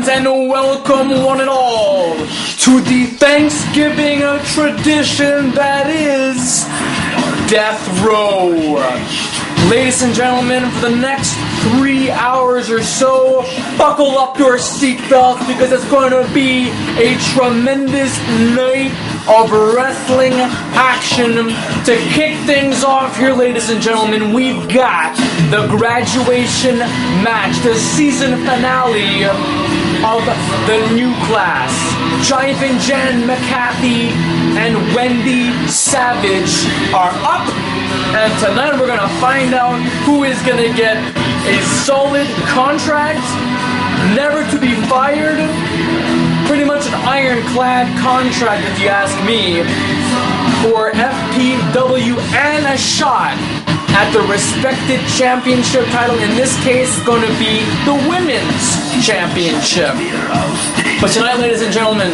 fans, and welcome one and all to the Thanksgiving tradition that is Death Row. Ladies and gentlemen, for the next 3 hours or so, buckle up your seatbelts because it's going to be a tremendous night of wrestling action. To kick things off here, ladies and gentlemen, we've got the graduation match, the season finale of the new class. Jive Jen McCarthy and Wendy Savage are up, and tonight we're going to find out who is going to get a solid contract, never to be fired, pretty much an ironclad contract if you ask me, for FPW and a shot at the respected championship title. In this case, it's going to be the women's championship. But tonight, ladies and gentlemen,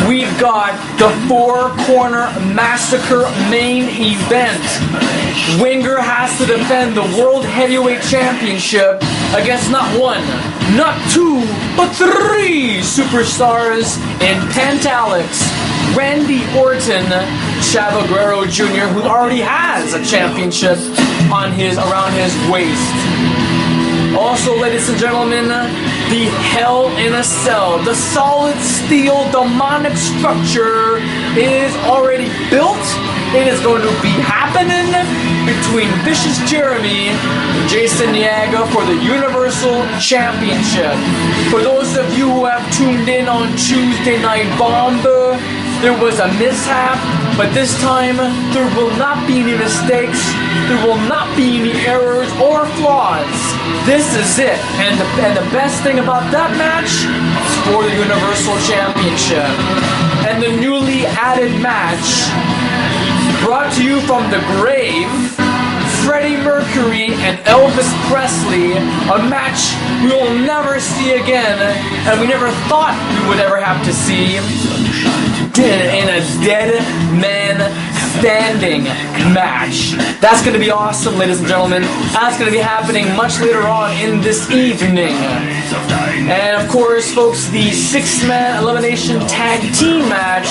we've got the four-corner massacre main event. Winger has to defend the World Heavyweight Championship against not one, not two, but three superstars in Pantalex, Randy Orton, Chavo Guerrero Jr., who already has a championship on around his waist. Also, ladies and gentlemen, the Hell in a Cell, the solid steel demonic structure is already built. It is going to be happening between Vicious Jeremy and Jason Yaga for the Universal Championship. For those of you who have tuned in on Tuesday Night Bomb, there was a mishap, but this time there will not be any mistakes, there will not be any errors or flaws. This is it, and the best thing about that match is for the Universal Championship. And the newly added match, brought to you from the grave, Freddie Mercury and Elvis Presley, a match we will never see again, and we never thought we would ever have to see. In a dead man standing match. That's going to be awesome, ladies and gentlemen. That's going to be happening much later on in this evening. And of course, folks, the 6-man elimination tag team match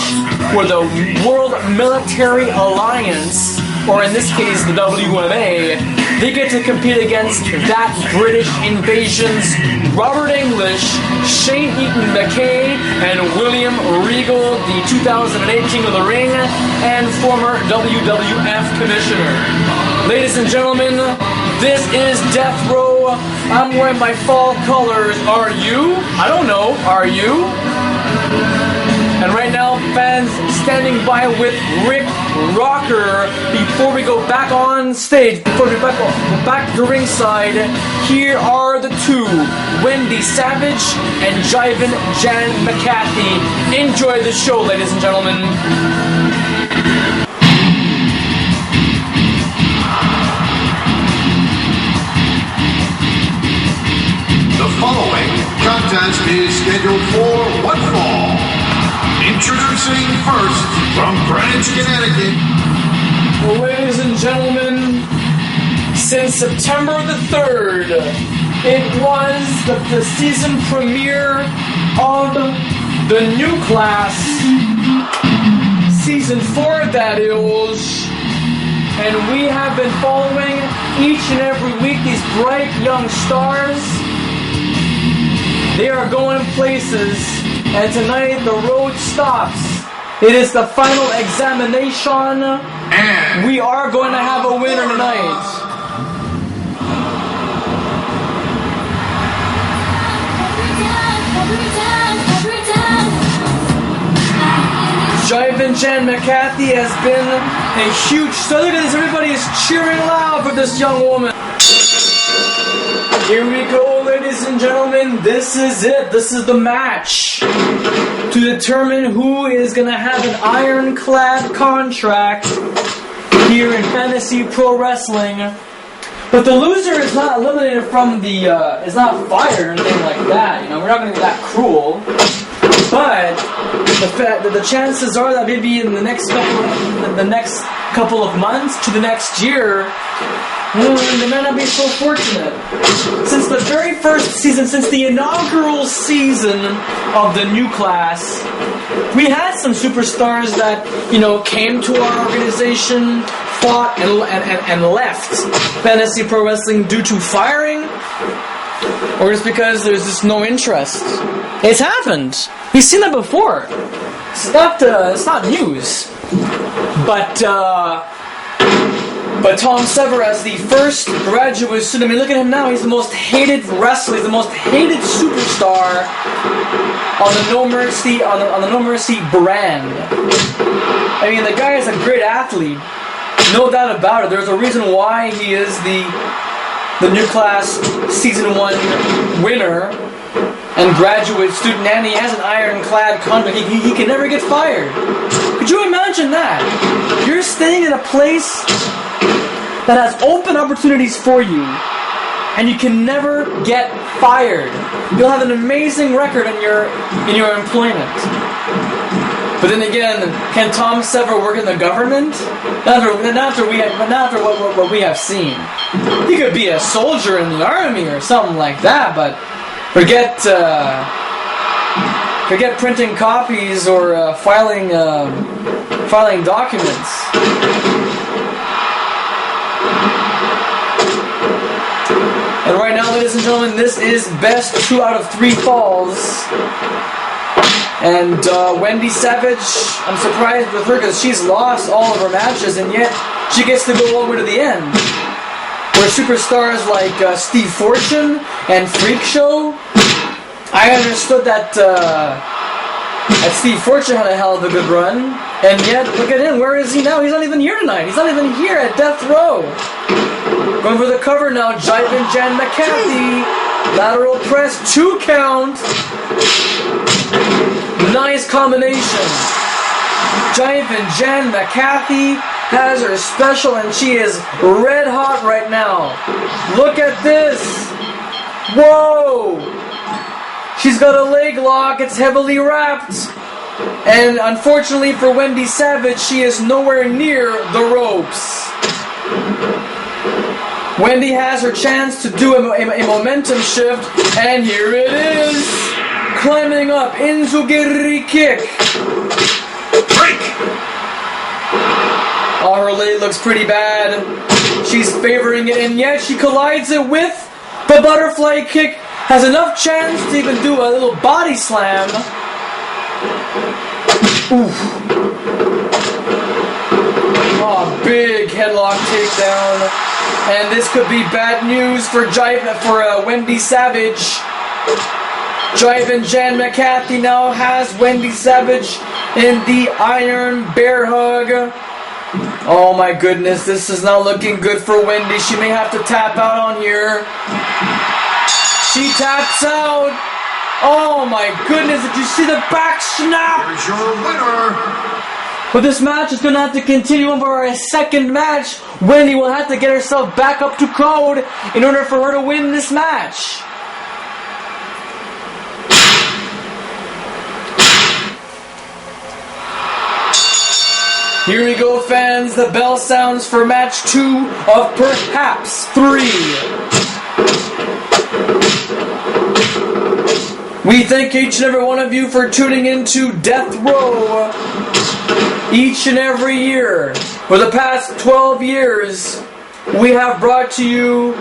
for the World Military Alliance, or in this case, the WMA, they get to compete against that British Invasion's Robert English, Shane Eaton McKay, and William Regal, the 2008 King of the Ring and former WWF Commissioner. Ladies and gentlemen, this is Death Row. I'm wearing my fall colors. Are you? I don't know. Are you? And right now, fans standing by with Rick Rocker. Before we go back on stage, before we go back to ringside, here are the two, Wendy Savage and Jiven Jan McCarthy. Enjoy the show, ladies and gentlemen. The following contest is scheduled for one fall. Introducing first, from Greenwich, Connecticut. Ladies and gentlemen, since September the 3rd, it was the season premiere of the new class, Season 4 that is, and we have been following each and every week these bright young stars. They are going places. And tonight, the road stops. It is the final examination. And we are going to have a winner tonight. Jive Jan McCarthy has been a huge... So look at this, everybody is cheering loud for this young woman. Here we go, ladies and gentlemen. This is it. This is the match to determine who is going to have an ironclad contract here in Fantasy Pro Wrestling. But the loser is not eliminated from the, is not fired or anything like that. You know, we're not going to be that cruel. But the chances are that maybe in the next couple of months to the next year, They might not be so fortunate. Since the very first season, since the inaugural season of the new class, we had some superstars that, came to our organization, fought, and left Fantasy Pro Wrestling due to firing, or just because there's just no interest. It's happened. We've seen that before. It's not news. But Tom Sever, as the first graduate student, look at him now. He's the most hated wrestler. He's the most hated superstar on the No Mercy on the No Mercy brand. The guy is a great athlete, no doubt about it. There's a reason why he is the new class season 1 winner and graduate student, and he has an ironclad contract. He can never get fired. Could you imagine that? You're staying in a place that has open opportunities for you, and you can never get fired. You'll have an amazing record in your employment. But then again, can Tom Sever work in the government? Not after what we have seen. He could be a soldier in the army or something like that, but forget printing copies or filing documents. And right now, ladies and gentlemen, this is best 2 out of 3 falls. And Wendy Savage, I'm surprised with her because she's lost all of her matches, and yet she gets to go all the way to the end. Where superstars like Steve Fortune and Freak Show, I understood that Steve Fortune had a hell of a good run, and yet, look at him, where is he now? He's not even here tonight. He's not even here at Death Row. Going for the cover now, Jivin Jan McCarthy. Lateral press, 2 count. Nice combination. Jivin Jan McCarthy has her special, and she is red hot right now. Look at this. Whoa. She's got a leg lock. It's heavily wrapped. And unfortunately for Wendy Savage, she is nowhere near the ropes. Wendy has her chance to do a momentum shift, and here it is. Climbing up into Giri kick. Break! Oh, her leg looks pretty bad. She's favoring it, and yet she collides it with the butterfly kick. Has enough chance to even do a little body slam. Oof. Oh, big headlock takedown. And this could be bad news for Wendy Savage. Jivin Jan McCarthy now has Wendy Savage in the Iron Bear Hug. Oh my goodness, this is not looking good for Wendy. She may have to tap out on here. She taps out. Oh my goodness, did you see the back snap? Here's your winner. But this match is going to have to continue on for a second match. Wendy will have to get herself back up to code in order for her to win this match. Here we go, fans. The bell sounds for match 2 of perhaps 3. We thank each and every one of you for tuning into Death Row each and every year. For the past 12 years, we have brought to you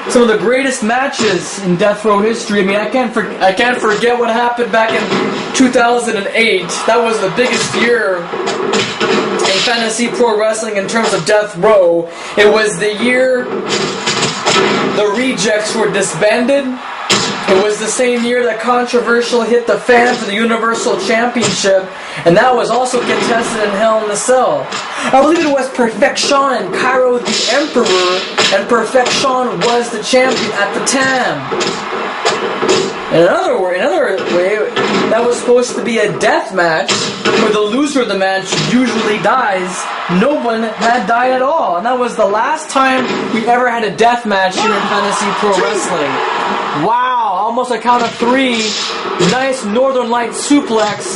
some of the greatest matches in Death Row history. I can't forget what happened back in 2008. That was the biggest year in Fantasy Pro Wrestling in terms of Death Row. It was the year the Rejects were disbanded. It was the same year that Controversial hit the fan for the Universal Championship, and that was also contested in Hell in a Cell. I believe it was Perfection and Cairo the Emperor, and Perfection was the champion at the time. In another way, that was supposed to be a death match, where the loser of the match usually dies. No one had died at all, and that was the last time we ever had a death match here in Fantasy Pro Wrestling. Wow, almost a count of 3. Nice Northern Light suplex.